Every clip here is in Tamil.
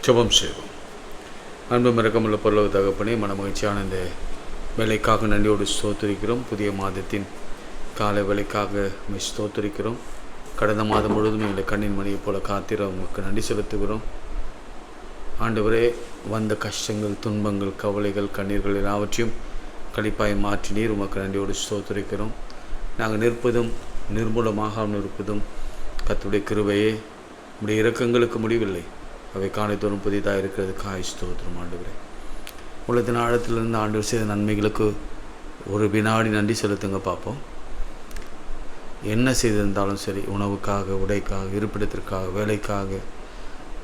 ஜெபம் செய்வோம். அன்பு மிரக்கமுள்ள பரலோக தகப்பனே, மனமகிழ்ச்சியான இந்த வேலைக்காக நன்றியோடு ஸ்தோத்திரிக்கிறோம். புதிய மாதத்தின் காலை வேலைக்காக ஸ்தோத்திரிக்கிறோம். கடந்த மாதம் முழுவதும் எங்களை கண்ணின் மணியைப் போல காத்திர உங்களுக்கு நன்றி செலுத்துகிறோம். ஆண்டவரே, வந்த கஷ்டங்கள், துன்பங்கள், கவலைகள், கண்ணீர்கள் எல்லாவற்றையும் கழிப்பாய் மாற்றினீர். உமக்கு நன்றியோடு ஸ்தோத்திரிக்கிறோம். நாங்கள் நிற்பதும் நிர்மூலமாகாமல் இருப்பதும் கர்த்தருடைய கிருபையே. உடைய இரக்கங்களுக்கு முடிவில்லை, அவை காலைத்தோறும் புதிதாக இருக்கிறது. ஸ்தோத்திரம் ஆண்டவரே. உள்ளத்தின் ஆழத்திலிருந்து ஆண்டவர் செய்த நன்மைகளுக்கு ஒரு வினாடி நன்றி செலுத்துங்க பார்ப்போம். என்ன செய்திருந்தாலும் சரி, உணவுக்காக, உடைக்காக, இருப்பிடத்திற்காக, வேலைக்காக,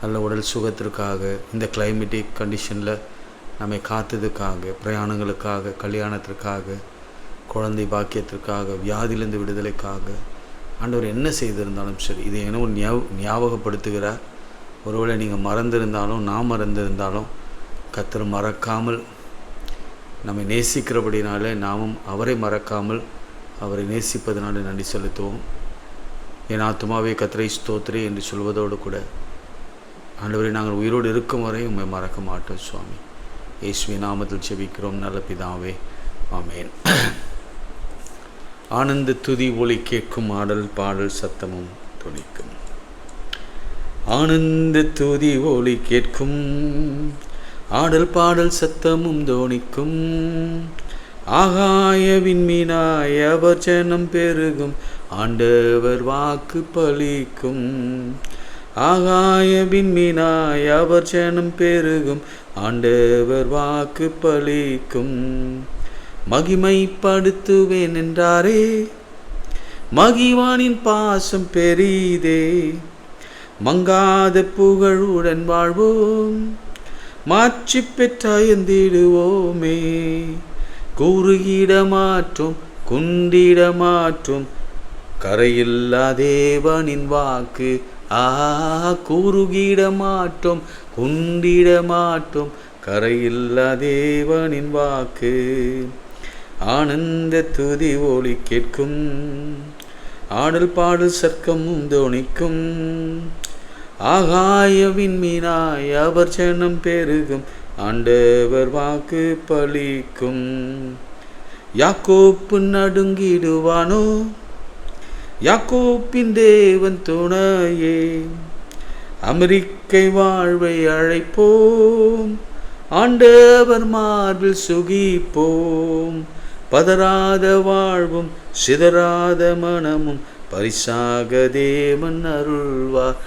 நல்ல உடல் சுகத்திற்காக, இந்த கிளைமேட்டிக் கண்டிஷனில் நம்மை காத்ததுக்காக, பிரயாணங்களுக்காக, கல்யாணத்திற்காக, குழந்தை பாக்கியத்திற்காக, வியாதியிலிருந்து விடுதலைக்காக, ஆண்டவர் என்ன செய்திருந்தாலும் சரி, இதை என்ன ஞாபகப்படுத்துகிறார். ஒருவேளை நீங்கள் மறந்திருந்தாலும், நான் மறந்திருந்தாலும், கர்த்தர் மறக்காமல் நம்மை நேசிக்கிறபடினாலே நாமும் அவரை மறக்காமல் அவரை நேசிப்பதனால நன்றி செலுத்துவோம். என் ஆத்துமாவே கர்த்தரை ஸ்தோத்திரி என்று சொல்வதோடு கூட, ஆண்டவரை நாங்கள் உயிரோடு இருக்கும் வரை உண்மை மறக்க மாட்டோம் சுவாமி. இயேசுவின் நாமத்தில் ஜெபிக்கிறோம் நல்ல பிதாவே, ஆமேன். ஆனந்த துதி ஒலி கேட்கும், ஆடல் பாடல் சத்தமும் துணிக்கும். ஆனந்த துதி ஒலி கேட்கும், ஆடல் பாடல் சத்தமும் தோணிக்கும். ஆகாய விண்மீனாய் அவர் ஜனம் பெருகும், ஆண்டவர் வாக்கு பலிக்கும். ஆகாய விண்மீனாய் அவர் ஜனம் பெருகும், ஆண்டவர் வாக்கு பலிக்கும். மகிமைப்படுத்துவேன் என்றாரே, மகிவானின் பாசம் பெரிதே. மங்காத புகழுடன் வாழ்வோம், மாற்றி பெற்றாயந்திடுவோமே. கூறுகிட மாற்றும், குண்டிட மாற்றும், கரையில்லா தேவனின் வாக்கு. கூறுகிட மாட்டோம், குண்டிட மாட்டோம், கரையில்லா தேவனின் வாக்கு. ஆனந்த துதி ஒலி கேட்கும், ஆடல் பாடல் சர்க்கமும் தோணிக்கும். ஆகாய விண்மீனாய் அவர் ஜனம் பெருகும், ஆண்டவர் வாக்கு பலிக்கும். யாக்கோப்பு நடுங்கிடுவானோ, யாக்கோப்பின் தேவன் துணையே. அமெரிக்கை வாழ்வை அழைப்போம், ஆண்டவர் மார்பில் சுகிப்போம். பதறாத வாழ்வும் சிதறாத மனமும் பரிசாக தேவன் அருள்வார்.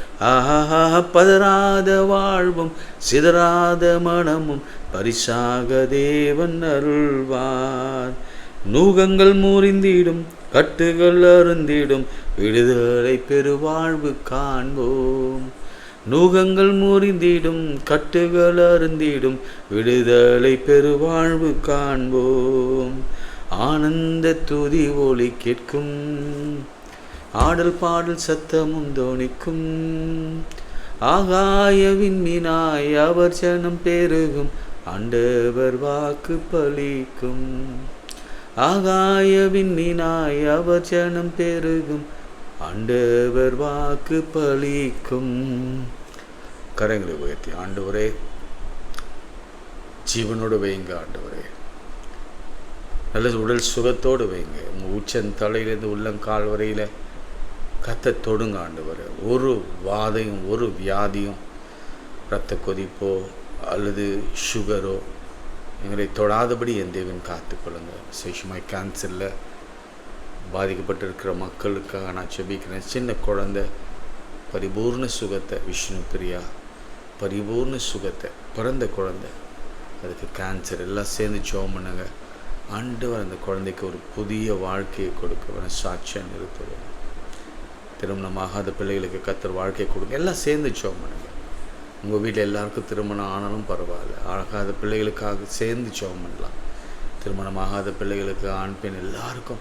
பதறாத வாழ்வும் சிதறாத மனமும் பரிசாக தேவன் அருள்வார். நூகங்கள் முறிந்திடும், கட்டுகள் அருந்திடும், விடுதலை பெருவாழ்வு காண்போம். நூகங்கள் முறிந்திடும், கட்டுகள் அருந்திடும், விடுதலை பெருவாழ்வு காண்போம். ஆனந்த துதி ஒலி கேட்கும், ஆடல் பாடல் சத்தமும் தோணிக்கும். ஆகாய விண்மீனாய் அவர் ஜனம் பெருகும், ஆண்டவர் வாக்கு பலிக்கும். ஆகாய விண்மீனாய் அவர் ஜனம் பெருகும், ஆண்டவர் வாக்கு பலிக்கும். கரங்களை உயர்த்தி ஆண்டவரே, ஜீவனோடு வைங்க ஆண்டவரே. நல்ல உடல் சுகத்தோடு வைங்க. உங்கள் உச்சன் தலையிலேருந்து உள்ளங்கால் வரையில் கத்த தொடுங்க ஆண்டவரே. ஒரு வாதையும், ஒரு வியாதியும், இரத்த கொதிப்போ அல்லது சுகரோ எங்களை தொடாதபடி என் தேவன் காத்துக்கொள்ளுங்க. விசேஷமாக கேன்சரில் பாதிக்கப்பட்டிருக்கிற மக்களுக்காக நான் செபிக்கிறேன். சின்ன குழந்தை பரிபூர்ண சுகத்தை, விஷ்ணு பிரியா பரிபூர்ண சுகத்தை, பிறந்த குழந்தை, அதுக்கு கேன்சர் எல்லாம் சேர்ந்து ஜெபம் பண்ணுங்க. ஆண்டவர் அந்த குழந்தைக்கு ஒரு புதிய வாழ்க்கையை கொடுக்க வேணும், சாட்சியாக நிறுத்துவேன். திருமணமாகாத பிள்ளைகளுக்கு கர்த்தர் வாழ்க்கையை கொடுங்க. எல்லாம் சேர்ந்து ஜெபம் பண்ணுங்க. உங்கள் வீட்டில் எல்லாருக்கும் திருமணம் ஆனாலும் பரவாயில்ல, ஆகாத பிள்ளைகளுக்காக சேர்ந்து ஜெபம் பண்ணலாம். திருமணமாகாத பிள்ளைகளுக்கு, ஆண் பெண் எல்லாருக்கும்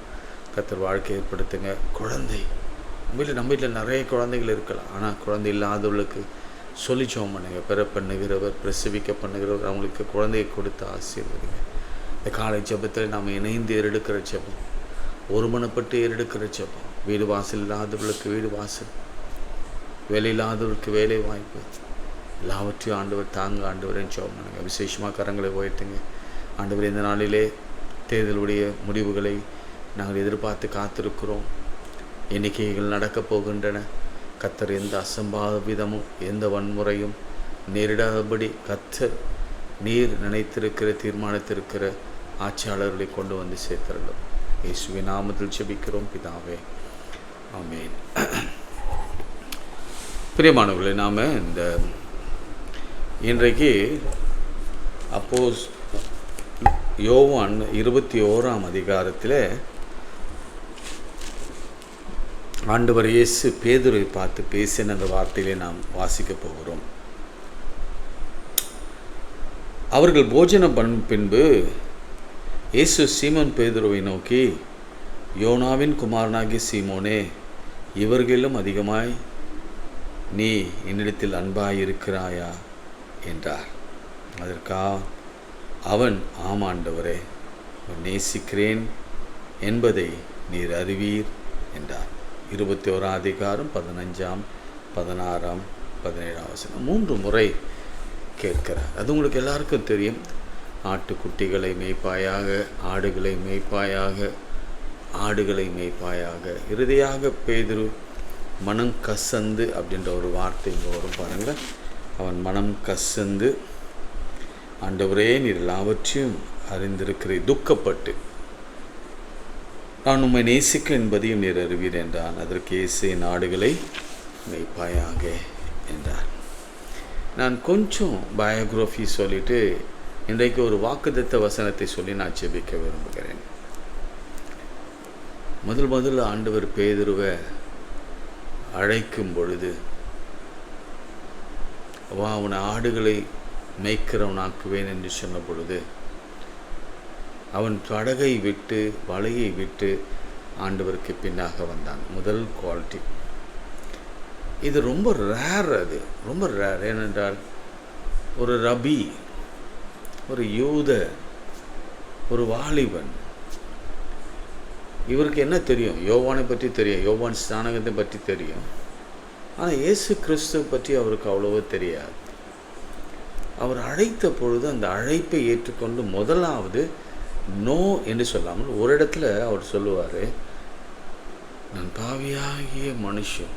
கர்த்தர் வாழ்க்கை ஏற்படுத்துங்க. குழந்தை நம்ம வீட்டில் நிறைய குழந்தைகள் இருக்கலாம், ஆனால் குழந்தை இல்லாதவர்களுக்கு சொல்லி ஜெபம் பண்ணுங்க. பிற பண்ணுகிறவர், பிரசவிக்க பண்ணுகிறவர் அவங்களுக்கு குழந்தையை கொடுத்து ஆசீர்வதிங்க. இந்த காலை ஜெபத்தில் நாம் இணைந்து ஏறெடுக்கிற ஜெபம், ஒருமனப்பட்டு ஏறெடுக்கிற ஜெபம். வீடு வாசல் இல்லாதவர்களுக்கு வீடு வாசல், வேலை இல்லாதவர்களுக்கு வேலை வாய்ப்பு, எல்லாவற்றையும் ஆண்டவர் தாங்க ஆண்டவரேன்னு ஜெபம் பண்ணுங்க. விசேஷமாக கரங்களை உயர்த்துங்க ஆண்டவர். இந்த நாளிலே தேர்தலுடைய முடிவுகளை நாங்கள் எதிர்பார்த்து காத்திருக்கிறோம். எண்ணிக்கைகள் நடக்கப் போகின்றன. கர்த்தர் எந்த அசம்பாவிதமும் எந்த வன்முறையும் நேரிடாதபடி கர்த்தர் நீர் நினைத்திருக்கிற தீர்மானித்திருக்கிற ஆட்சியாளர்களை கொண்டு வந்து சேர்த்தரலும். இயேசுவின் நாமத்தில் ஜெபிக்கிறோம் பிதாவே, ஆமென். பிரியமானவர்களே, நாம் இந்த இன்றைக்கு யோவான் 21ஆம் அதிகாரத்தில் ஆண்டவர் இயேசு பேதுருவை பார்த்து பேசின அந்த வார்த்தையிலே நாம் வாசிக்கப் போகிறோம். அவர்கள் போஜனம் பண்ணும் பின்பு இயேசு சீமோன் பேதுருவை நோக்கி, யோனாவின் குமாரனாகிய சீமோனே, இவர்களிலும் அதிகமாய் நீ என்னிடத்தில் அன்பாயிருக்கிறாயா என்றார். அதற்கா அவன், ஆம் ஆண்டவரே, நேசிக்கிறேன் என்பதை நீர் அறிவீர் என்றார். 21ஆம் அதிகாரம் 15ஆம் 16ஆம் 17ஆம் வசனம் 3 முறை கேட்கிறார். அது உங்களுக்கு எல்லாருக்கும் தெரியும். ஆட்டுக்குட்டிகளை மேய்ப்பாயாக, ஆடுகளை மேய்ப்பாயாக, ஆடுகளை மேய்ப்பாயாக. இறுதியாக பேதுரு மனம் கசந்து அப்படின்ற ஒரு வார்த்தை இங்கே வரும் பாருங்கள். அவன் மனம் கசந்து, ஆண்டவரே நீர் எல்லாவற்றையும் அறிந்திருக்கிறேன், துக்கப்பட்டு, நான் உம்மை நேசிக்க என்பதையும் நீர் அறிவீர் என்றான். அதற்கு இயேசு, என் ஆடுகளை மேய்ப்பாயாக என்றார். நான் கொஞ்சம் பயோகிராஃபி சொல்லிவிட்டு இன்றைக்கு ஒரு வாக்குத்தத்த வசனத்தை சொல்லி நான் ஜெபிக்க விரும்புகிறேன். முதல்ல ஆண்டவர் பேதுருவை அழைக்கும் பொழுது, அவனை ஆடுகளை மேய்க்கிறவனாக்குவேன் என்று சொன்ன பொழுது, அவன் படகை விட்டு வலையை விட்டு ஆண்டவருக்கு பின்னாக வந்தான். முதல் குவாலிட்டி இது ரொம்ப ரேர். அது ரொம்ப ரேர். ஏனென்றால் ஒரு ரபி, ஒரு யூத, ஒரு வாலிபன், இவருக்கு என்ன தெரியும்? யோவானை பற்றி தெரியும், யோவான் ஸ்நானகத்தை பற்றி தெரியும். ஆனால் இயேசு கிறிஸ்துவை பற்றி அவருக்கு அவ்வளவோ தெரியாது. அவர் அழைத்த பொழுது அந்த அழைப்பை ஏற்றுக்கொண்டு முதலாவது நோ என்று சொல்லாமல் ஒரு இடத்துல அவர் சொல்லுவார், நான் பாவியாகிய மனுஷன்,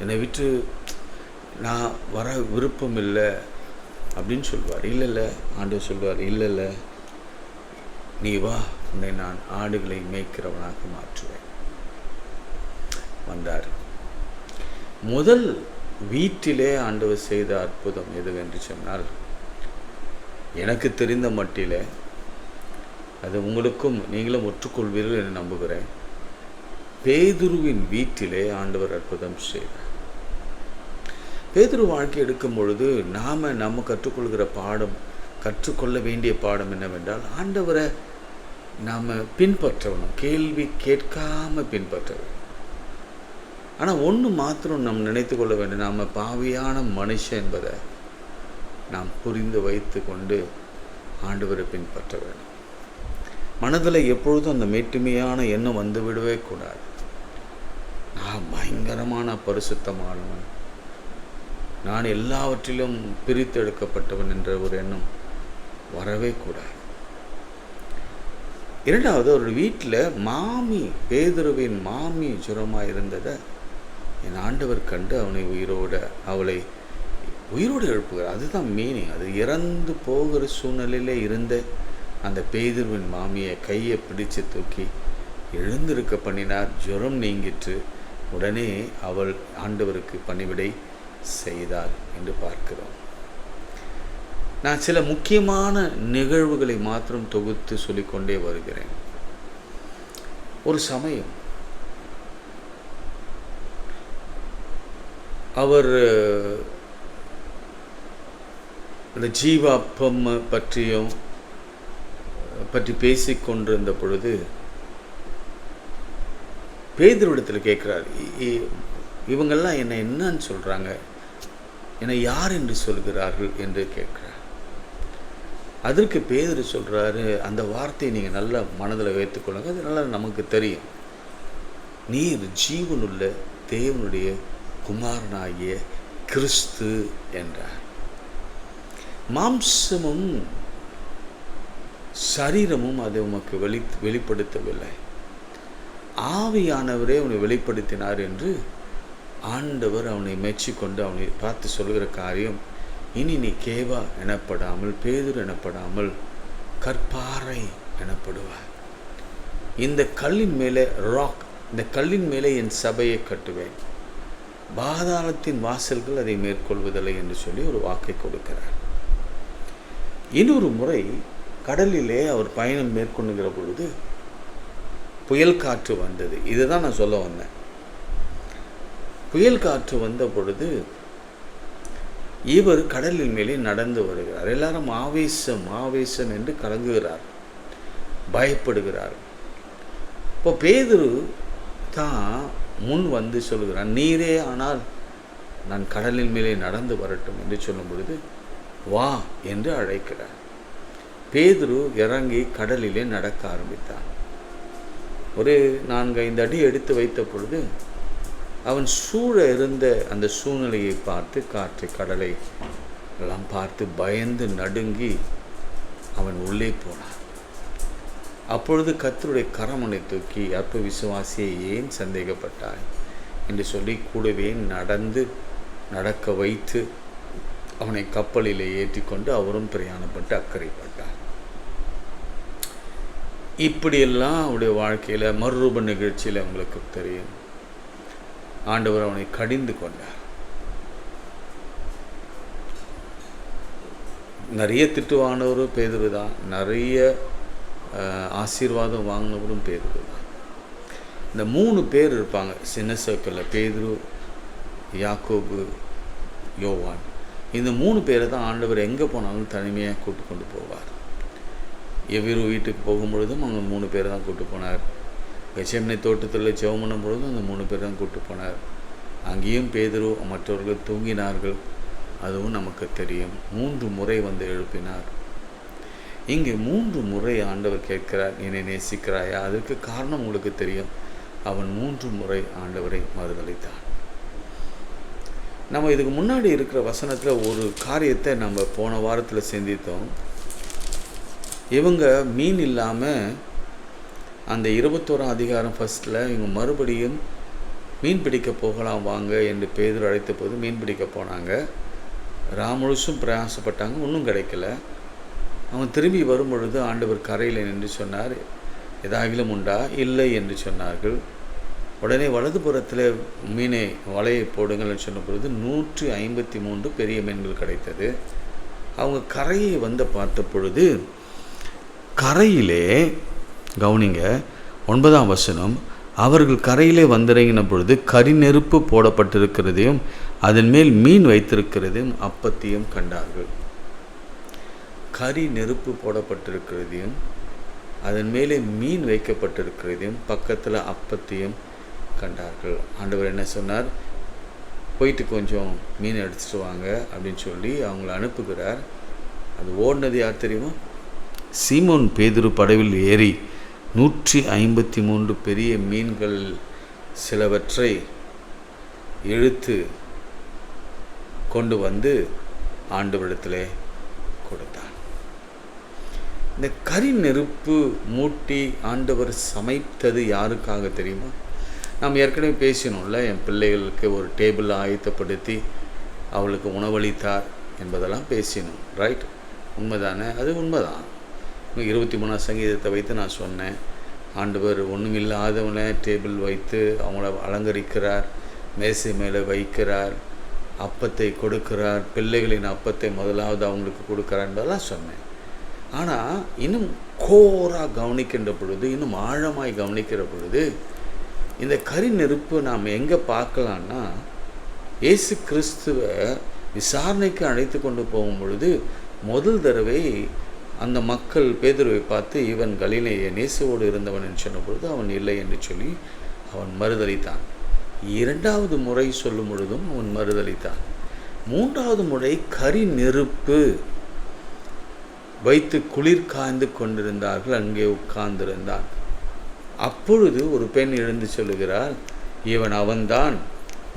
என்னை விட்டு நான் வர விருப்பம் இல்லை அப்படின்னு சொல்லுவார். இல்லை ஆண்டவர் சொல்லுவார், இல்லை நீ வா, உன்னை நான் ஆடுகளை மேய்க்கிறவனாக மாற்றுவேன். வந்தார். முதல் வீட்டிலே ஆண்டவர் செய்த அற்புதம் எதுவென்று சொன்னால், எனக்கு தெரிந்த மட்டிலே, அது உங்களுக்கும் நீங்களும் ஒற்றுக்கொள்வீர்கள் என்று நம்புகிறேன், பேதுருவின் வீட்டிலே ஆண்டவர் அற்புதம் செய்தார். பேதுரு வாழ்க்கை எடுக்கும் பொழுது நம்ம கற்றுக்கொள்கிற பாடம், கற்றுக்கொள்ள வேண்டிய பாடம் என்னவென்றால், ஆண்டவரை நாம் பின்பற்றணும், கேள்வி கேட்காமல் பின்பற்றணும். ஆனால் ஒன்று மாத்திரம் நாம் நினைத்து கொள்ள வேண்டும், நாம் பாவியான மனுஷன் என்பதை நாம் புரிந்து வைத்து கொண்டு ஆண்டவரை பின்பற்ற வேண்டும். மனதில் எப்பொழுதும் அந்த மேட்டுமையான எண்ணம் வந்து விடவே கூடாது. நான் பயங்கரமான பரிசுத்தமானவன், நான் எல்லாவற்றிலும் பிரித்தெடுக்கப்பட்டவன் என்ற ஒரு எண்ணம் வரவே கூடாது. இரண்டாவது, ஒரு வீட்டில் மாமி, பேதுருவின் மாமி ஜுரமாக இருந்ததை என் ஆண்டவர் கண்டு அவளை உயிரோடு எழுப்புகிறார். அதுதான் மீனிங். அது இறந்து போகிற சூழ்நிலையில் இருந்த அந்த பேதுருவின் மாமியை கையை பிடிச்சு தூக்கி எழுந்திருக்க பண்ணினார். ஜுரம் நீங்கிற்று. உடனே அவள் ஆண்டவருக்கு பணிவிடை செய்தார் என்று பார்க்கிறோம். நான் சில முக்கியமான நிகழ்வுகளை மாத்திரம் தொகுத்து சொல்லிக்கொண்டே வருகிறேன். ஒரு சமயம் அவர் இந்த ஜீவாப்பம் பற்றி பேசிக்கொண்டிருந்த பொழுது பேதுருவிடத்தில் கேட்குறார், இவங்கெல்லாம் என்னை என்னன்னு சொல்கிறாங்க, என்னை யார் என்று சொல்கிறார்கள் என்று கேட்குறார். அதற்கு பேதுரு சொல்கிறாரு, அந்த வார்த்தையை நீங்கள் நல்லா மனதில் வைத்துக்கொள்ளுங்க, அது நல்லா நமக்கு தெரியும். நீர் ஜீவனுள்ள தேவனுடைய குமாரனாகிய கிறிஸ்து என்றார். மாம்சமும் சரீரமும் அதை உமக்கு வெளிப்படுத்தவில்லை, ஆவியானவரே அவனை வெளிப்படுத்தினார் என்று ஆண்டவர் அவனை மெச்சிக்கொண்டு அவனை பார்த்து சொல்கிற காரியம், இனி நீ கேவா எனப்படாமல் பேதுரு எனப்படாமல் கற்பாறை எனப்படுவார். இந்த கல்லின் மேலே இந்த கல்லின் மேலே என் சபையை கட்டுவேன், பாதாளத்தின் வாசல்கள் அதை மேற்கொள்வதில்லை என்று சொல்லி ஒரு வாக்கை கொடுக்கிறார். இன்னொரு முறை கடலிலே அவர் பயணம் மேற்கொள்ளுகிற பொழுது புயல் காற்று வந்தது. இதுதான் நான் சொல்ல வந்தேன். புயல் காற்று வந்த பொழுது இவர் கடலின் மேலே நடந்து வருகிறார். எல்லாரும் ஆவேசம் ஆவேசம் என்று கலங்குகிறார், பயப்படுகிறார். இப்போ பேதுரு தான் முன் வந்து சொல்கிறான், நீரே ஆனால் நான் கடலின் மேலே நடந்து வரட்டும் என்று சொல்லும் பொழுது வா என்று அழைக்கிறார். பேதுரு இறங்கி கடலிலே நடக்க ஆரம்பித்தான். ஒரு 4-5 அடி எடுத்து வைத்த பொழுது அவன் சூழ இருந்த அந்த சூழ்நிலையை பார்த்து, காற்றை கடலை எல்லாம் பார்த்து பயந்து நடுங்கி அவன் உள்ளே போனான். அப்பொழுது கர்த்தருடைய கரமனை தூக்கி, அற்ப விசுவாசியை ஏன் சந்தேகப்பட்டாய் என்று சொல்லி கூடவே நடக்க வைத்து அவனை கப்பலிலே ஏற்றி கொண்டு அவரும் பிரயாணப்பட்டு அக்கறைப்பட்டார். இப்படியெல்லாம் அவருடைய வாழ்க்கையில் மறுரூப நிகழ்ச்சியில் அவங்களுக்கு தெரியும், ஆண்டவர் அவனை கடிந்து கொண்டார். நிறைய திட்டு வாங்கினவரும் பேதுரு தான், நிறைய ஆசீர்வாதம் வாங்கினவரும் பேதுரு தான். இந்த 3 பேர் இருப்பாங்க சின்ன சர்க்கிளில், பேதுரு, யாக்கோபு, யோவான். இந்த 3 பேரை தான் ஆண்டவர் எங்கே போனாலும் தனிமையாக கூட்டு கொண்டு போவார். எவ்விரு வீட்டுக்கு போகும்பொழுதும் அவங்க 3 பேரை தான் கூட்டு போனார். கெத்செமனே தோட்டத்தில் ஜெபம் பண்ணும் பொழுதும் அந்த 3 பேர் தான் கூட்டு போனார். அங்கேயும் பேதுரு மற்றவர்கள் தூங்கினார்கள், அதுவும் நமக்கு தெரியும். 3 முறை வந்து எழுப்பினார். இங்கே 3 முறை ஆண்டவர் கேட்கிறார், நீ நேசிக்கிறாயா? அதற்கு காரணம் உங்களுக்கு தெரியும். அவன் 3 முறை ஆண்டவரை மறுதலித்தான். நம்ம இதுக்கு முன்னாடி இருக்கிற வசனத்தில் ஒரு காரியத்தை நம்ம போன வாரத்தில் சிந்தித்தோம். இவங்க மீன் இல்லாமல் அந்த 21ஆம் அதிகாரம் ஃபஸ்ட்டில் இவங்க மறுபடியும் மீன் பிடிக்க போகலாம் வாங்க என்று பேதுரு அழைத்த போது மீன் பிடிக்க போனாங்க. முழுசும் பிரயாசப்பட்டாங்க, ஒன்றும் கிடைக்கல. அவன் திரும்பி வரும் பொழுது ஆண்டவர் கரையில் நின்று சொன்னார், ஏதாகிலும் உண்டா? இல்லை என்று சொன்னார்கள். உடனே வலதுபுறத்தில் மீனை வலையை போடுங்கள்னு சொன்ன பொழுது 153 பெரிய மீன்கள் கிடைத்தது. அவங்க கரையை வந்து பார்த்த பொழுது கரையிலே, கவனிங்க 9ஆம் வசனம், அவர்கள் கரையிலே வந்திறங்கின பொழுது கரிநெருப்பு போடப்பட்டிருக்கிறதையும் அதன் மேல் மீன் வைத்திருக்கிறதையும் அப்பத்தையும் கண்டார்கள். கரி நெருப்பு போடப்பட்டிருக்கிறதையும் அதன் மேலே மீன் வைக்கப்பட்டிருக்கிறதையும் பக்கத்தில் அப்பத்தையும் கண்டார்கள். ஆண்டவர் என்ன சொன்னார்? போயிட்டு கொஞ்சம் மீன் எடுத்துட்டு வாங்க அப்படின்னு சொல்லி அவங்கள அனுப்புகிறார். அது ஓடினது யார் தெரியுமா? சீமோன் பேதுரு படவில் ஏறி 153 பெரிய மீன்கள் சிலவற்றை இழுத்து கொண்டு வந்து ஆண்டவரிடத்தில் கொடுத்தார். இந்த கரி நெருப்பு மூட்டி ஆண்டவர் சமைத்தது யாருக்காக தெரியுமா? நாம் ஏற்கனவே பேசினோம்ல, என் பிள்ளைகளுக்கு ஒரு டேபிள் ஆயத்தப்படுத்தி அவளுக்கு உணவளித்தார் என்பதெல்லாம் பேசினோம். ரைட், உண்மைதானே? அது உண்மைதான். 23ஆம் சங்கீதத்தை வைத்து நான் சொன்னேன், ஆண்டவர் ஒன்றுமில்லாதவனை டேபிள் வைத்து அவங்கள அலங்கரிக்கிறார், மேசை மேலே வைக்கிறார், அப்பத்தை கொடுக்கிறார், பிள்ளைகளின் அப்பத்தை முதலாவது அவங்களுக்கு கொடுக்கிறார் என்பதெல்லாம் சொன்னேன். ஆனால் இன்னும் கோராக கவனிக்கின்ற பொழுது, இன்னும் ஆழமாய் கவனிக்கிற பொழுது, இந்த கரி நெருப்பு நாம் எங்கே பார்க்கலான்னா, இயேசு கிறிஸ்துவை விசாரணைக்கு அழைத்து கொண்டு போகும் பொழுது முதல் தடவை அந்த மக்கள் பேதுருவை பார்த்து, இவன் கலிலேய நேசுவோடு இருந்தவன் என்று சொன்ன பொழுது அவன் இல்லை என்று சொல்லி அவன் மறுதலித்தான். 2வது முறை சொல்லும் பொழுதும் அவன் மறுதலித்தான். 3வது முறை கரி நெருப்பு வைத்து குளிர் காய்ந்து கொண்டிருந்தார்கள், அங்கே உட்கார்ந்திருந்தான். அப்பொழுது ஒரு பெண் எழுந்து சொல்லுகிறார், இவன் அவன்தான்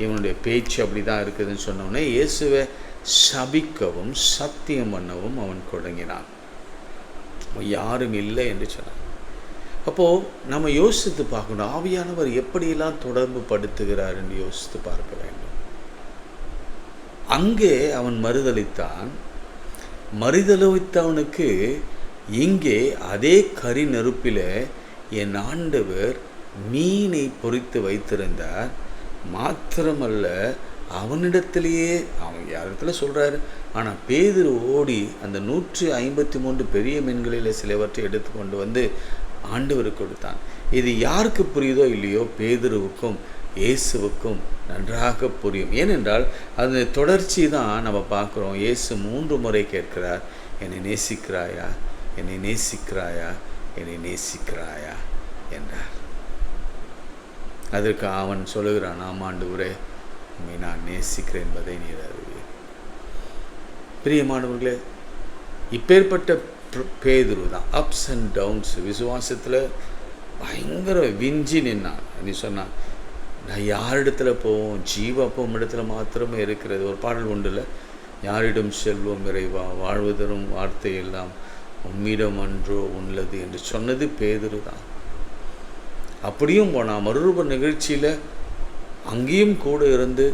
இவனுடைய பேச்சு அப்படி தான் இருக்குதுன்னு சொன்னோடனே இயேசுவை சபிக்கவும் சத்தியம் பண்ணவும் அவன் தொடங்கினான். யாரும் இல்லை என்று சொன்னான். அப்போது நம்ம யோசித்து பார்க்கணும், ஆவியானவர் எப்படியெல்லாம் தொடர்பு படுத்துகிறார் என்று யோசித்து பார்க்க வேண்டும். அங்கே அவன் மறுதலித்தான். மறுதலித்தவனுக்கு இங்கே அதே கரி நெருப்பில் என் ஆண்டவர் மீனை பொறித்து வைத்திருந்தார். மாத்திரமல்ல, அவனிடத்திலேயே அவன் யாரிடத்துல சொல்கிறாரு, ஆனால் பேதுரு ஓடி அந்த 153 பெரிய மீன்களில் சிலவற்றை எடுத்துக்கொண்டு வந்து ஆண்டவருக்கு கொடுத்தான். இது யாருக்கு புரியுதோ இல்லையோ, பேதுருவுக்கும் இயேசுவுக்கும் நன்றாக புரியும். ஏனென்றால் அது தொடர்ச்சி தான் நம்ம பார்க்குறோம். இயேசு 3 முறை கேட்கிறார், என்னை நேசிக்கிறாயா, என்னை நேசிக்கிறாயா, என்னை நேசிக்கிறாயா என்றார். அதற்கு அவன் சொல்லுகிறான், ஆமாண்டவரே, உண்மை நான் நேசிக்கிறேன் என்பதை நீர் அறிவீர். பிரியமானவர்களே, இப்பேற்பட்ட பேதுரு தான் அப்ஸ் அண்ட் டவுன்ஸ் விசுவாசத்தில் பயங்கர விஞ்சி நின்னான். நீ சொன்னான், நான் யாரிடத்துல போவோம், ஜீவப்பம் இடத்துல மாத்திரமே இருக்கிறது. ஒரு பாடல் உண்டுல, யாரிடம் செல்வோம் இறைவா, வாழ்வதரும் வார்த்தை எல்லாம் உம்மிடம் அன்றோ உள்ளது என்று சொன்னது பேதுரு தான். அப்படியும் போனால் மறுரூப நிகழ்ச்சியில் அங்கேயும் கூட இருந்து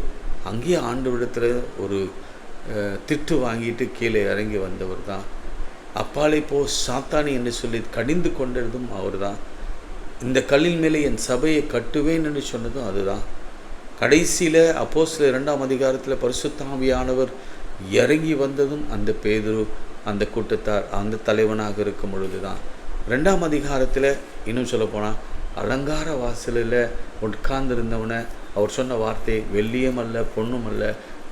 அங்கேயும் ஆண்டவரிடத்தில் ஒரு திட்டு வாங்கிட்டு கீழே இறங்கி வந்தவர் தான். அப்பாலே போ சாத்தானி என்று சொல்லி கடிந்து கொண்டதும் அவர் தான். இந்த கல்லின் மேலே என் சபையை கட்டுவேன் என்று சொன்னதும் அதுதான். கடைசியில் அப்போஸ்தலர் 2ஆம் அதிகாரத்தில் பரிசுத்த ஆவியானவர் இறங்கி வந்ததும் அந்த பேதுரு அந்த கூட்டத்தார் அந்த தலைவனாக இருக்கும் பொழுது தான். 2ஆம் அதிகாரத்தில் இன்னும் சொல்லப்போனால் அலங்கார வாசலில் உட்கார்ந்திருந்தவனை அவர் சொன்ன வார்த்தை, வெள்ளியும் அல்ல பொண்ணும் அல்ல,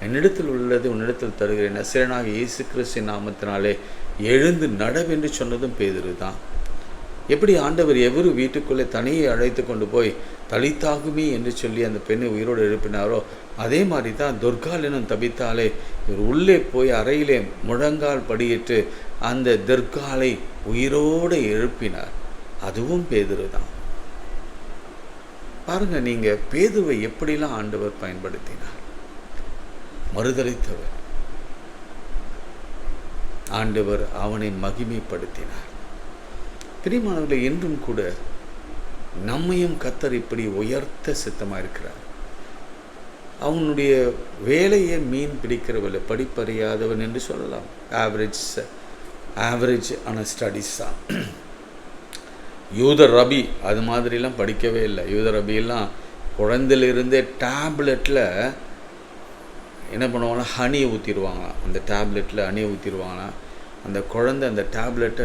என்னிடத்தில் உள்ளது உன்னிடத்தில் தருகிறேன், நசரேயனாக இயேசு கிறிஸ்து நாமத்தினாலே எழுந்து நடவென்று சொன்னதும் பேதுரு தான். எப்படி ஆண்டவர் எவரு வீட்டுக்குள்ளே தனியை அழைத்து கொண்டு போய் தலித்தாகுமி என்று சொல்லி அந்த பெண்ணை உயிரோடு எழுப்பினாரோ, அதே மாதிரி தான் துர்கால் எனும் தபித்தாலே இவர் உள்ளே போய் அறையிலே முழங்கால் படியிட்டு அந்த துர்காலை உயிரோடு எழுப்பினார். அதுவும் பேதுரு தான். பாருங்க, நீங்கள் பேதுருவை எப்படிலாம் ஆண்டவர் பயன்படுத்தினார். மறுதலித்தவர் ஆண்டவர் அவனை மகிமைப்படுத்தினார். பிரியமானவர்களே, என்றும் கூட நம்மையும் கர்த்தர் இப்படி உயர்த்த சித்தமாக இருக்கிறார். அவனுடைய வேலையை மீன் பிடிக்கிறவஇல்லை, படிப்பறியாதவன் என்று சொல்லலாம். ஆவரேஜ் ஆன ஸ்டடீஸ் தான். யூத ரபி அது மாதிரிலாம் படிக்கவே இல்லை. யூத ரபியெல்லாம் குழந்தையிலிருந்தே டேப்லெட்டில் என்ன பண்ணுவாங்கன்னா ஹனியை ஊற்றிடுவாங்களாம். அந்த டேப்லெட்டில் ஹனியை ஊற்றிடுவாங்களாம். அந்த குழந்தை அந்த டேப்லெட்டை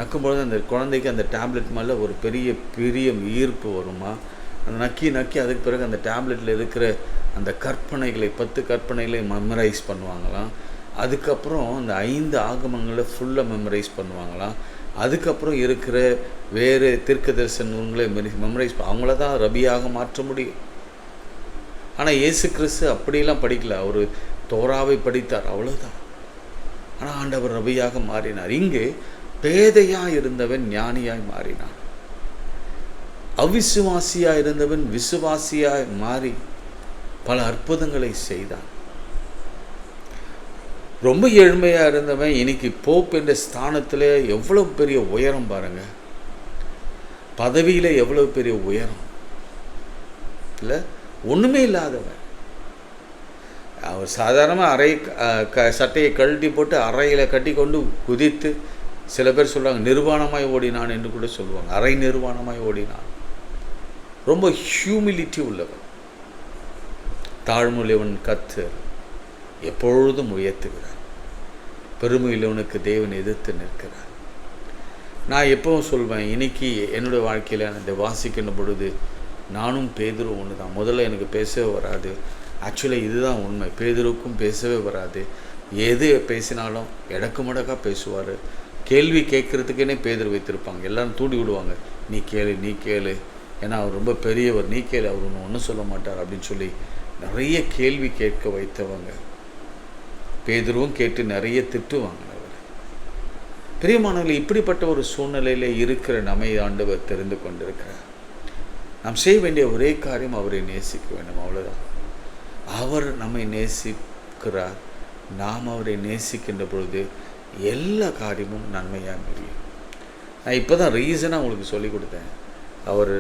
நக்கும்பொழுது அந்த குழந்தைக்கு அந்த டேப்லெட் மேலே ஒரு பெரிய ஈர்ப்பு வருமா. அந்த நக்கி அதுக்கு பிறகு அந்த டேப்லெட்டில் இருக்கிற அந்த கற்பனைகளை 10 கற்பனைகளை மெமரைஸ் பண்ணுவாங்களாம். அதுக்கப்புறம் அந்த 5 ஆகமங்களை ஃபுல்லாக மெமரைஸ் பண்ணுவாங்களாம். அதுக்கப்புறம் இருக்கிற வேறு தீர்க்க தரிசன நூல்களை மெமரைஸ் அவங்கள தான் ரபியாக மாற்ற முடியும். ஆனால் இயேசு கிறிஸ்து அப்படிலாம் படிக்கல. அவர் தோராவை படித்தார், அவ்வளோதான். ஆனால் ஆண்டவர் ரபியாக மாறினார். இங்கு பேதையாக இருந்தவன் ஞானியாய் மாறினான். அவிசுவாசியாக இருந்தவன் விசுவாசியாய் மாறி பல அற்புதங்களை செய்தான். ரொம்ப ஏழ்மையாக இருந்தவன் இன்னைக்கு போப் என்ற ஸ்தானத்தில் எவ்வளோ பெரிய உயரம் பாருங்கள். பதவியில் எவ்வளோ பெரிய உயரம் இல்லை. ஒன்றுமே இல்லாதவன் அவர் சாதாரணமாக சட்டையை கழட்டி போட்டு அறையில் கட்டி கொண்டு குதித்து, சில பேர் சொல்கிறாங்க நிர்வாணமாய் ஓடினான் என்று கூட சொல்லுவாங்க. அரை நிர்வாணமாய் ஓடினான். ரொம்ப ஹியூமிலிட்டி உள்ளவன், தாழ்மையுள்ளவன் கர்த்தர் எப்பொழுதும் உயர்த்துகிறார். பெருமையுள்ளவனுக்கு தேவன் எதிர்த்து நிற்கிறார். நான் எப்பவும் சொல்வேன், இன்னைக்கு என்னுடைய வாழ்க்கையில் அந்த வாசிக்கின்ற பொழுது நானும் பேதுரு ஒன்று தான். முதல்ல எனக்கு பேசவே வராது. ஆக்சுவலாக இதுதான் உண்மை. பேதுருக்கும் பேசவே வராது. எது பேசினாலும் எடக்கு மடக்காக பேசுவார். கேள்வி கேட்குறதுக்குன்னே பேதுரு வைத்திருப்பாங்க. எல்லோரும் தூண்டி விடுவாங்க, நீ கேளு, ஏன்னா அவர் ரொம்ப பெரியவர், நீ கேளு, அவர் ஒன்றும் சொல்ல மாட்டார் அப்படின்னு சொல்லி நிறைய கேள்வி கேட்க வைத்தவங்க. பேதுருவும் கேட்டு நிறைய திட்டுவாங்க அவர். பிரியமானவர்கள், இப்படிப்பட்ட ஒரு சூழ்நிலையில் இருக்கிற நம்மை ஆண்டவர் தெரிந்து கொண்டிருக்கிறார். நாம் செய்ய வேண்டிய ஒரே காரியம் அவரை நேசிக்க வேண்டும், அவ்வளோதான். அவர் நம்மை நேசிக்கிறார். நாம் அவரை நேசிக்கின்ற பொழுது எல்லா காரியமும் நன்மையாக முடியும். நான் இப்போ தான் ரீசனாக உங்களுக்கு சொல்லிக் கொடுத்தேன். அவர்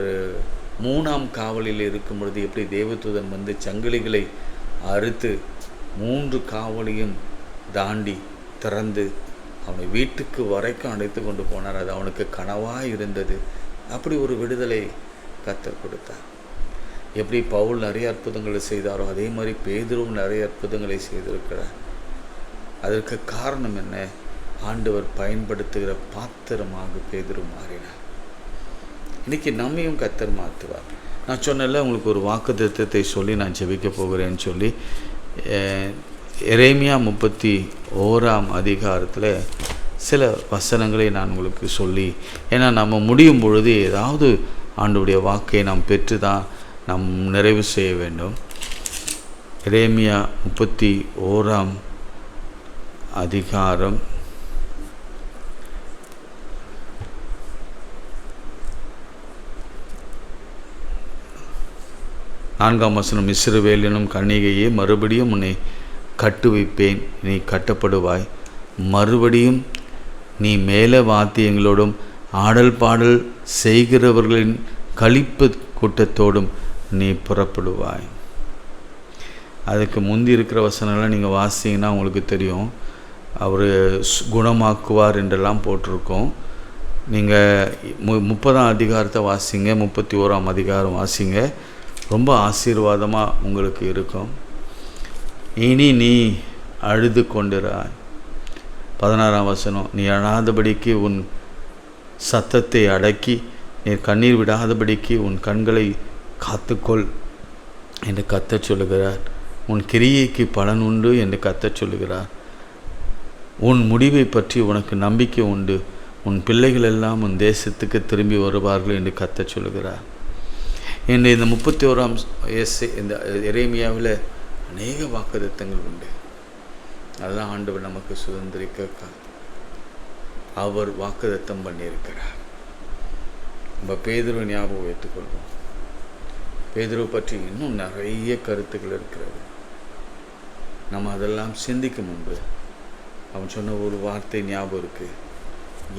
3ஆம் காவலில் இருக்கும் பொழுது எப்படி தேவதூதன் வந்து சங்கிலிகளை அறுத்து 3 காவலையும் தாண்டி திறந்து அவனை வீட்டுக்கு வரைக்கும் அழைத்து கொண்டு போனார். அது அவனுக்கு கனவாக இருந்தது. அப்படி ஒரு விடுதலை கர்த்தர் கொடுத்தார். எப்படி பவுல் நிறைய அற்புதங்களை செய்தாரோ அதே மாதிரி பேதுருவும் நிறைய அற்புதங்களை செய்திருக்கிறார். அதற்கு காரணம் என்ன? ஆண்டவர் பயன்படுத்துகிற பாத்திரமாக பேதுரு மாறினார். இன்றைக்கி நம்மையும் கர்த்தர் மாற்றுவார். நான் சொன்னல உங்களுக்கு ஒரு வாக்குத்தத்தத்தை சொல்லி நான் ஜெபிக்க போகிறேன்னு சொல்லி, எரேமியா 31ஆம் அதிகாரத்தில் சில வசனங்களை நான் உங்களுக்கு சொல்லி, ஏன்னா நம்ம முடியும் பொழுது ஏதாவது ஆண்டவருடைய வாக்கை நாம் பெற்று தான் நாம் நிறைவு செய்ய வேண்டும். எரேமியா 31ஆம் அதிகாரம் 4ஆம் வசனம். இஸ்ரவேல் எனும் கன்னிகையே, மறுபடியும் உன்னை கட்டுவிப்பேன், நீ கட்டப்படுவாய். மறுபடியும் நீ மேல வாத்தியங்களோடும் ஆடல் பாடல் செய்கிறவர்களின் களிப்பு கூட்டத்தோடும் நீ புறப்படுவாய். அதுக்கு முந்தி இருக்கிற வசனங்கள்லாம் நீங்கள் வாசிங்கன்னா உங்களுக்கு தெரியும். அவர் குணமாக்குவார் என்றெல்லாம் போட்டிருக்கோம். நீங்கள் 30ஆம் அதிகாரத்தை வாசிங்க, 31ஆம் அதிகாரம் வாசிங்க. ரொம்ப ஆசீர்வாதமாக உங்களுக்கு இருக்கும். இனி நீ அழுது கொண்டிராய். 16ஆம் வசனம். நீ அழாதபடிக்கு உன் சத்தத்தை அடக்கி நீ கண்ணீர் விடாதபடிக்கு உன் கண்களை காத்துக்கொள் என்று கர்த்தர் சொல்லுகிறார். உன் கிரியைக்கு பலன் உண்டு என்று கர்த்தர் சொல்லுகிறார். உன் முடிவை பற்றி உனக்கு நம்பிக்கை உண்டு. உன் பிள்ளைகள் எல்லாம் உன் தேசத்துக்கு திரும்பி வருவார்கள் என்று கர்த்தர் சொல்லுகிறார். என்று இந்த 31ஆம் இந்த எரேமியாவில் அநேக வாக்குத்தத்தங்கள் உண்டு. அதெல்லாம் ஆண்டவர் நமக்கு சுதந்திரிக்க அவர் வாக்குத்தத்தம் பண்ணியிருக்கிறார். நம்ம பேதுருவை ஞாபகம் வைத்துக்கொள்வோம். பேதுருவை பற்றி இன்னும் நிறைய கருத்துக்கள் இருக்கிறது. நம்ம அதெல்லாம் சிந்திக்க முன்பு அவன் சொன்ன ஒரு வார்த்தை ஞாபகம் இருக்கு.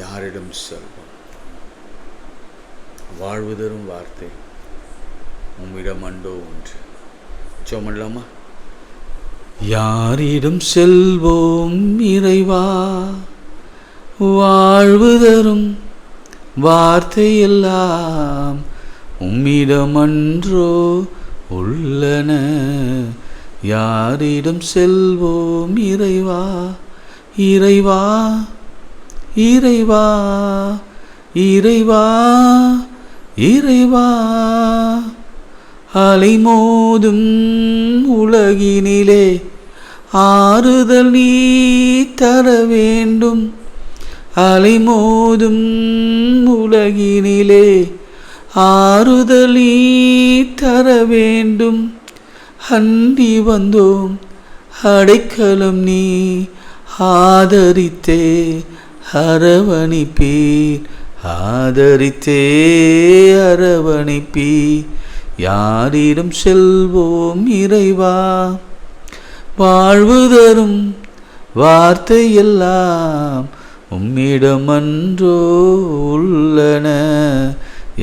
யாரிடம் செல்வோம்? வாழ்வு தரும் வார்த்தை உம்மிடம் அண்டோ ஒன்று. சொல்லாமா? யாரிடம் செல்வோம் இறைவா, வாழ்வு தரும் வார்த்தை எல்லாம் உம்மிடம் அன்றோ உள்ளன. யாரிடம் செல்வோம் இறைவா, இறைவா, இறைவா, இறைவா, இறைவா. அலைமோதும் உலகினிலே ஆறுதல் நீ தர வேண்டும். அலைமோதும் உலகினிலே ஆறுதல் நீ தர வேண்டும். அண்டி வந்தோம் அடைக்கலம் நீ ஆதரித்தே அரவணைப்பீர், ஆதரித்தே அரவணைப்பீர். யாரிடம் செல்வோம் இறைவா, வாழ்வு தரும் வார்த்தை எல்லாம் உம்மிடம் அன்றோ உள்ளன.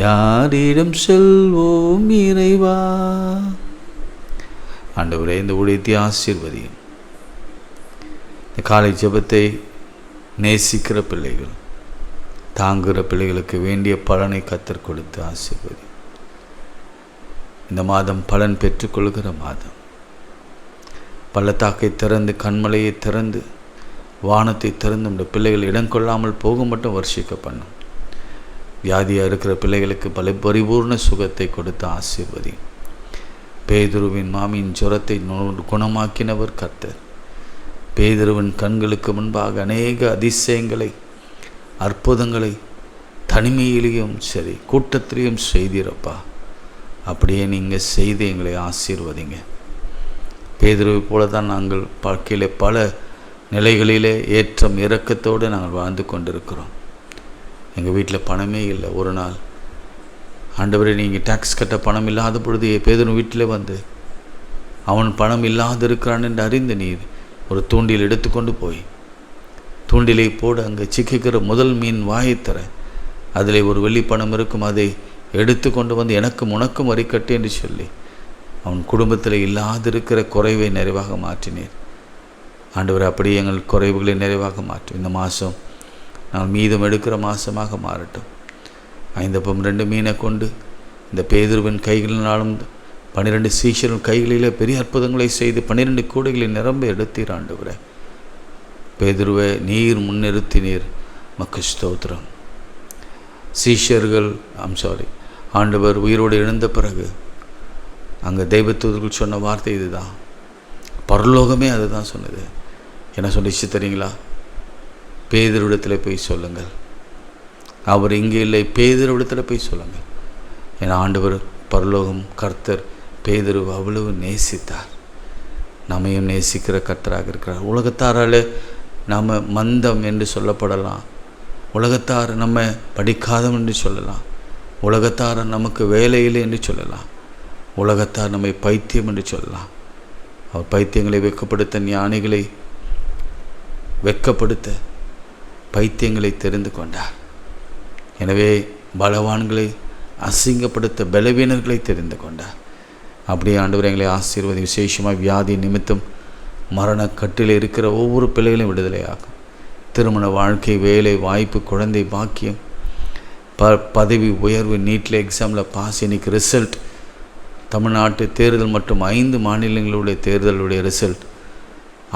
யாரிடம் செல்வோம் இறைவா. ஆண்டவரே, இந்த ஊழியத்தை ஆசீர்வதியும். இந்த காலை ஜெபத்தை நேசிக்கிற பிள்ளைகள், தாங்குகிற பிள்ளைகளுக்கு வேண்டிய பலனை கர்த்தர் கொடுத்து ஆசீர்வதி. இந்த மாதம் பலன் பெற்றுக்கொள்கிற மாதம். பள்ளத்தாக்கை திறந்து, கண்மலையை திறந்து, வானத்தை திறந்து இந்த பிள்ளைகள் இடம் கொள்ளாமல் போக மட்டும் வர்ஷிக்க பண்ணும். வியாதியாக இருக்கிற பிள்ளைகளுக்கு பல பரிபூர்ண சுகத்தை கொடுத்து ஆசீர்வதி. பேதுருவின் மாமியின் ஜுரத்தை குணமாக்கினவர் கர்த்தர். பேதுருவின் கண்களுக்கு முன்பாக அநேக அதிசயங்களை, அற்புதங்களை தனிமையிலையும் சரி கூட்டத்திலையும் செய்தீரப்பா. அப்படியே நீங்கள் செய்து எங்களை ஆசீர்வதிங்க. பேதுருவை போல தான் நாங்கள் வாழ்க்கையில் பல நிலைகளிலே ஏற்றம் இறக்கத்தோடு நாங்கள் வாழ்ந்து கொண்டிருக்கிறோம். எங்கள் வீட்டில் பணமே இல்லை. ஒரு நாள் ஆண்டவரே, நீங்கள் டேக்ஸ் கட்ட பணம் இல்லாத பொழுது பேதுரு வீட்டில் வந்து அவன் பணம் இல்லாதிருக்கிறான் என்று அறிந்து நீர் ஒரு தூண்டில் எடுத்துக்கொண்டு போய் தூண்டிலை போடு, அங்கே சிக்கிக்கிற முதல் மீன் வாயைத்தர அதில் ஒரு வெள்ளி பணம் இருக்கும், அதை எடுத்து கொண்டு வந்து எனக்கும் உனக்கும் வரி கட்டு என்று சொல்லி அவன் குடும்பத்தில் இல்லாதிருக்கிற குறைவை நிறைவாக மாற்றினீர். ஆண்டவர், அப்படியே எங்கள் குறைவுகளை நிறைவாக மாற்றும். இந்த மாதம் நான் மீதம் எடுக்கிற மாதமாக மாறட்டும். 5 அப்பம் 2 மீனை கொண்டு இந்த பேதுருவின் கைகளினாலும் 12 சீஷர்கள் கைகளிலே பெரிய அற்புதங்களை செய்து 12 கூடைகளை நிரம்ப எடுத்தீர். ஆண்டவரே, பேதுருவை நீர் முன்னிறுத்தினீர். மக்கு ஸ்தோத்திரம். சீஷர்கள் ஆண்டவர் உயிரோடு எழுந்த பிறகு அங்கே தெய்வத்தூதர்கள் சொன்ன வார்த்தை இதுதான். பரலோகமே அதுதான் சொன்னது. என்ன சொல்லிச்சு தெரியுங்களா? பேதுருவிடத்தில் போய் சொல்லுங்கள், அவர் இங்கே இல்லை, பேதுருவிடத்தில் போய் சொல்லுங்கள். ஏன்னா ஆண்டவர் பரலோகம் கர்த்தர் பேதுரு அவ்வளவு நேசித்தார். நம்மையும் நேசிக்கிற கர்த்தராக இருக்கிறார். உலகத்தாரால் நாம் மந்தம் என்று சொல்லப்படலாம், உலகத்தார் நம்ம படிக்காதம் என்று சொல்லலாம், உலகத்தார் நமக்கு வேலையில்லை என்று சொல்லலாம், உலகத்தார் நம்மை பைத்தியம் என்று சொல்லலாம். அவர் பைத்தியங்களை வெட்கப்படுத்த, ஞானிகளை வெட்கப்படுத்த பைத்தியங்களை தெரிந்து கொண்டார். எனவே பலவான்களை அசிங்கப்படுத்த பலவீனர்களை தெரிந்து கொண்டார். அப்படியே ஆண்டவர் எங்களை ஆசீர்வதி. விசேஷமாக வியாதி நிமித்தம் மரணக்கட்டில் இருக்கிற ஒவ்வொரு பிள்ளைகளையும் விடுதலையாகும். திருமண வாழ்க்கை, வேலை வாய்ப்பு, குழந்தை பாக்கியம், பதவி உயர்வு, நீட்டில் எக்ஸாமில் பாஸ், இன்னைக்கு ரிசல்ட், தமிழ்நாட்டு தேர்தல் மற்றும் 5 மாநிலங்களுடைய தேர்தலுடைய ரிசல்ட்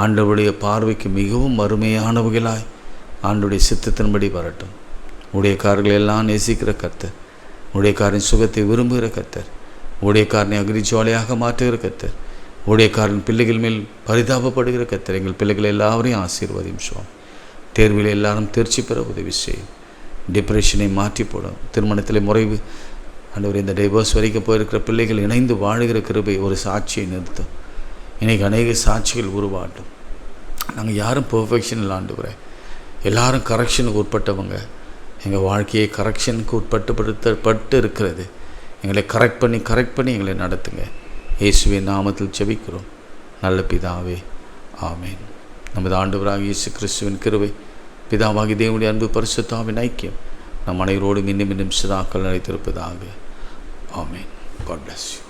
ஆண்டவருடைய பார்வைக்கு மிகவும் அருமையானவர்களாய் ஆண்டுடைய சித்தத்தின்படி வரட்டும். ஊழியக்காரர்கள் எல்லாம் நேசிக்கிற கர்த்தர், ஊழியக்காரின் சுகத்தை விரும்புகிற கர்த்தர், ஊழியக்காரனை அக்னிஜுவாலையாக மாற்றுகிற கர்த்தர், ஊழியக்காரன் பிள்ளைகள் மேல் பரிதாபப்படுகிற கர்த்தர் எங்கள் பிள்ளைகள் எல்லாரையும் ஆசீர்வதியும். சுவாமி, தேர்வில் எல்லாரும் தேர்ச்சி பெற உதவி செய்யும். டிப்ரெஷனை மாற்றி போடும். திருமணத்தில் முறைவு ஆண்டவர், இந்த டைவர்ஸ் வரைக்கும் போயிருக்கிற பிள்ளைகள் இணைந்து வாழுகிற கிருபை ஒரு சாட்சியை நிறுத்தும். இன்றைக்கி அநேக சாட்சிகள் உருவாட்டும். நாங்கள் யாரும் பெர்ஃபெக்ஷன் இல்லை ஆண்டவரே, எல்லாரும் கரெக்ஷனுக்கு உட்பட்டவங்க. எங்கள் வாழ்க்கையை கரெக்ஷனுக்கு உட்பட்டு இருக்கிறது. எங்களை கரெக்ட் பண்ணி எங்களை நடத்துங்க. இயேசுவின் நாமத்தில் ஜெபிக்கிறோம் நல்ல பிதாவே, ஆமேன். நமது ஆண்டவராக இயேசு கிறிஸ்துவின் கிருபை, பிதாவாகி தேவனுடைய அன்பு, பரிசுத்தாவின் ஐக்கியம் நம் அனைவரோடும் இன்னும் சதாக்கள் நிலைத்திருப்பதாக. ஆமேன். God bless you.